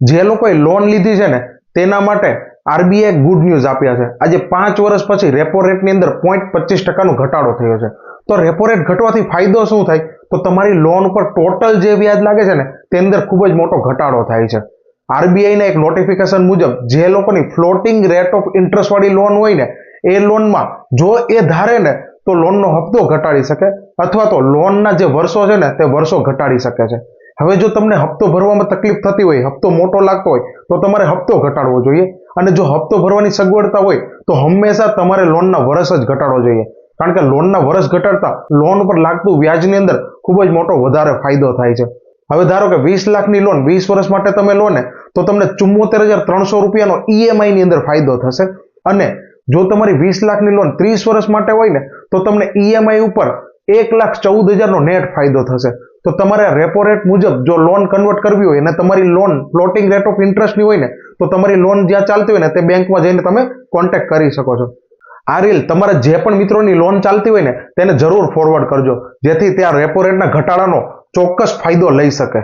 જે લોકોએ લોન લીધી છે ને તેના માટે આરબીઆઈ ગુડ ન્યૂઝ આપ્યા છે. આજે 5 વર્ષ પછી રેપો રેટની અંદર 0.25% ઘટાડો થયો છે. તો રેપો રેટ ઘટવાથી ફાયદો શું થાય? તો તમારી લોન ઉપર ટોટલ જે વ્યાજ લાગે છે ને તેની અંદર ખૂબ જ મોટો ઘટાડો થાય છે. આરબીઆઈના એક નોટિફિકેશન મુજબ જે લોકોની ફ્લોટિંગ રેટ ઓફ ઇન્ટરેસ્ટ વાળી લોન હોય ને એ લોનમાં જો એ ધારે ને તો લોનનો હપ્તો ઘટાડી શકે અથવા તો લોનના જે વર્ષો છે ને તે વર્ષો ઘટાડી શકે છે. હવે જો તમને હપ્તો ભરવામાં તકલીફ થતી હોય, હપ્તો મોટો લાગતો હોય તો તમારે હપ્તો ઘટાડવો જોઈએ. અને જો હપ્તો ભરવાની સગવડતા હોય તો હંમેશા તમારે લોનના વર્ષ જ ઘટાડવો જોઈએ. કારણ કે લોનના વર્ષ ઘટાડતા લોન પર લાગતું વ્યાજની અંદર ખૂબ જ મોટો વધારે ફાયદો થાય છે. હવે ધારો કે 20 લાખની લોન 20 વર્ષ માટે તમે લો ને તો તમને 74,300 રૂપિયાનો ઈએમઆઈ ની અંદર ફાયદો થશે. અને જો તમારી 20 લાખની લોન 30 વર્ષ માટે હોય ને તો તમને ઈએમઆઈ ઉપર 1,14,000નો નેટ ફાયદો થશે. તો તમારે રેપો રેટ મુજબ જો લોન કન્વર્ટ કરવી હોય અને તમારી લોન ફ્લોટિંગ રેટ ઓફ ઇન્ટરેસ્ટની હોય ને તો તમારી લોન જ્યાં ચાલતી હોય ને તે બેંકમાં જઈને તમે કોન્ટેક્ટ કરી શકો છો. આ રીલ તમારા જે પણ મિત્રોની લોન ચાલતી હોય ને તેને જરૂર ફોરવર્ડ કરજો, જેથી ત્યાં રેપો રેટના ઘટાડાનો ચોક્કસ ફાયદો લઈ શકે.